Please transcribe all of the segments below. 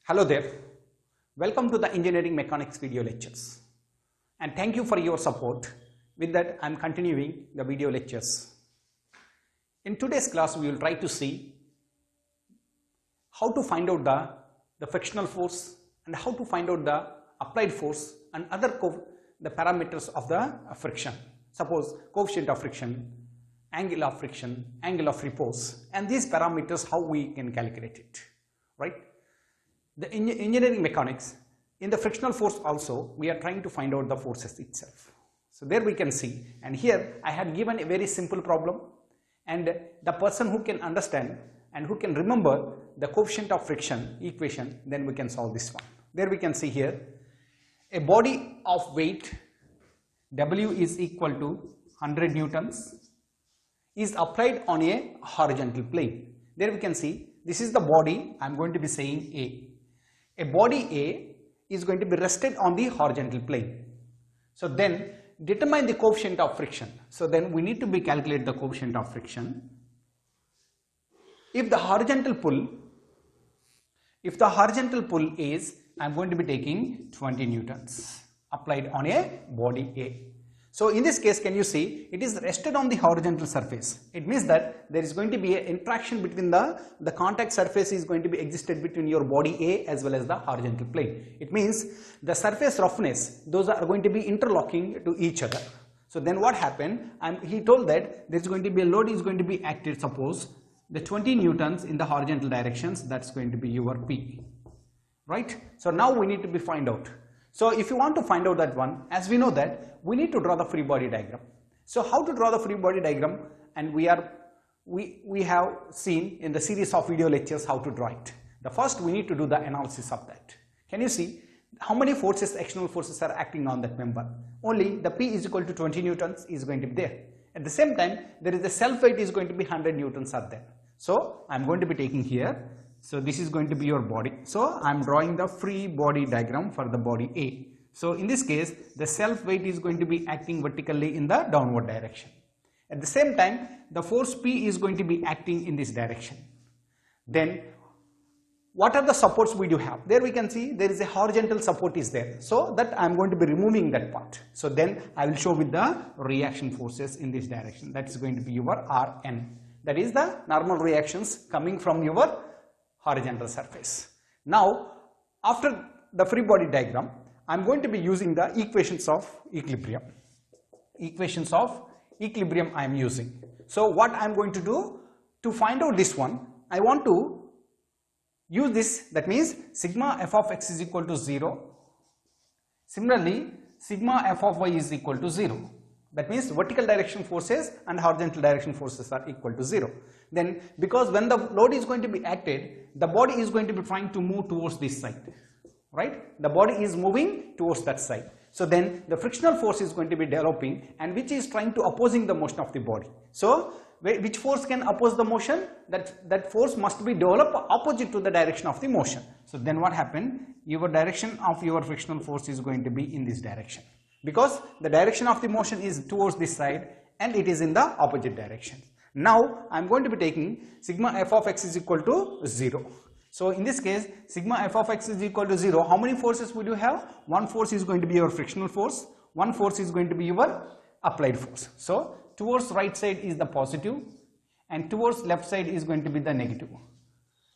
Hello there, welcome to the engineering mechanics video lectures and thank you for your support. With that, I am continuing the video lectures. In today's class, we will try to see how to find out the frictional force and how to find out the applied force and other the parameters of the friction. Suppose coefficient of friction, angle of friction, angle of repose, and these parameters how we can calculate it, right? The engineering mechanics, in the frictional force also, we are trying to find out the forces itself. So there we can see, and here I had given a very simple problem, and the person who can understand and who can remember the coefficient of friction equation, then we can solve this one. There we can see here, a body of weight W is equal to 100 newtons is applied on a horizontal plane. There we can see, this is the body, I am going to be saying A. A body A is going to be rested on the horizontal plane. So then determine the coefficient of friction. So then we need to be calculate the coefficient of friction. If the horizontal pull is, I am going to be taking 20 newtons applied on a body A. So in this case, can you see, it is rested on the horizontal surface. It means that there is going to be an interaction between the contact surface is going to be existed between your body A as well as the horizontal plane. It means the surface roughness, those are going to be interlocking to each other. So then what happened, he told that there is going to be a load is going to be acted, suppose the 20 newtons in the horizontal directions, that's going to be your P, right? So now we need to be find out. So if you want to find out that one, as we know that we need to draw the free body diagram. So how to draw the free body diagram, and we have seen in the series of video lectures how to draw it. The first we need to do the analysis of that. Can you see how many forces, external forces are acting on that member? Only the P is equal to 20 newtons is going to be there. At the same time, there is a self weight is going to be 100 newtons are there. So I am going to be taking here. So this is going to be your body. So I am drawing the free body diagram for the body A. So in this case, the self weight is going to be acting vertically in the downward direction. At the same time, the force P is going to be acting in this direction. Then what are the supports we do have? There we can see there is a horizontal support is there. So that I am going to be removing that part. So then I will show with the reaction forces in this direction. That is going to be your Rn. That is the normal reactions coming from your horizontal surface. Now, after the free body diagram, I am going to be using the equations of equilibrium. Equations of equilibrium I am using. So what I am going to do to find out this one, I want to use this, that means sigma f of x is equal to 0. Similarly, sigma f of y is equal to 0. That means vertical direction forces and horizontal direction forces are equal to 0. Then because when the load is going to be acted, the body is going to be trying to move towards this side, right? The body is moving towards that side. So then the frictional force is going to be developing, and which is trying to opposing the motion of the body. So which force can oppose the motion? That force must be developed opposite to the direction of the motion. So then what happened? Your direction of your frictional force is going to be in this direction, because the direction of the motion is towards this side and it is in the opposite direction. Now I am going to be taking sigma f of x is equal to 0. So in this case, sigma f of x is equal to 0. How many forces would you have? One force is going to be your frictional force, one force is going to be your applied force. So towards right side is the positive and towards left side is going to be the negative.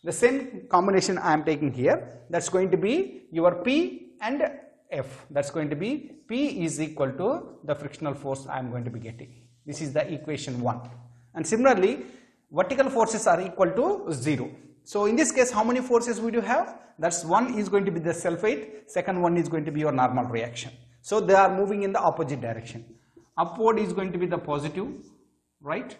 The same combination I am taking here, that's going to be your P and F. That's going to be P is equal to the frictional force I am going to be getting. This is the equation 1. And similarly, vertical forces are equal to 0. So in this case, how many forces would you have? That's one is going to be the self weight, second one is going to be your normal reaction. So they are moving in the opposite direction. Upward is going to be the positive, right?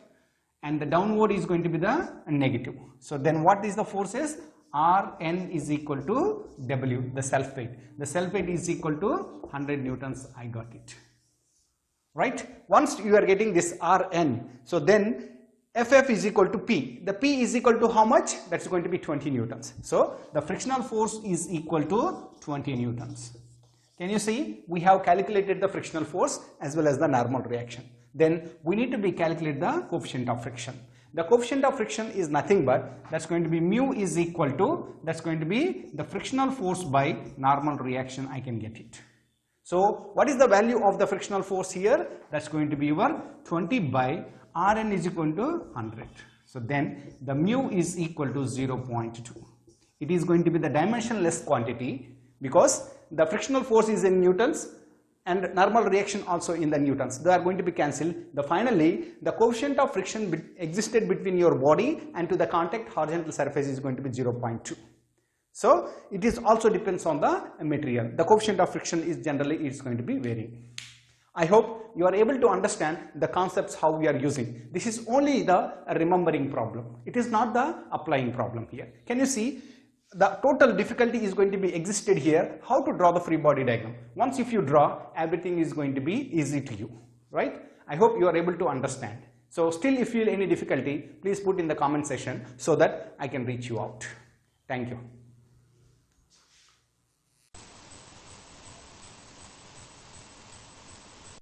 And the downward is going to be the negative. So then what is the forces? Rn is equal to W, the self weight. The self weight is equal to 100 newtons. I got it. Right? Once you are getting this Rn, so then Ff is equal to P. The P is equal to how much? That's going to be 20 newtons. So the frictional force is equal to 20 newtons. Can you see? We have calculated the frictional force as well as the normal reaction. Then we need to be calculate the coefficient of friction. The coefficient of friction is nothing but that's going to be mu is equal to, that's going to be the frictional force by normal reaction. I can get it. So what is the value of the frictional force here? That's going to be your 20 by Rn is equal to 100. So then the mu is equal to 0.2. It is going to be the dimensionless quantity because the frictional force is in newtons and normal reaction also in the newtons. They are going to be cancelled. Finally, the coefficient of friction existed between your body and to the contact horizontal surface is going to be 0.2. So it is also depends on the material. The coefficient of friction is generally it's going to be varying. I hope you are able to understand the concepts how we are using. This is only the remembering problem. It is not the applying problem here. Can you see? The total difficulty is going to be existed here, how to draw the free body diagram. Once if you draw, everything is going to be easy to you, right? I hope you are able to understand. So still if you feel any difficulty, please put in the comment section so that I can reach you out. Thank you.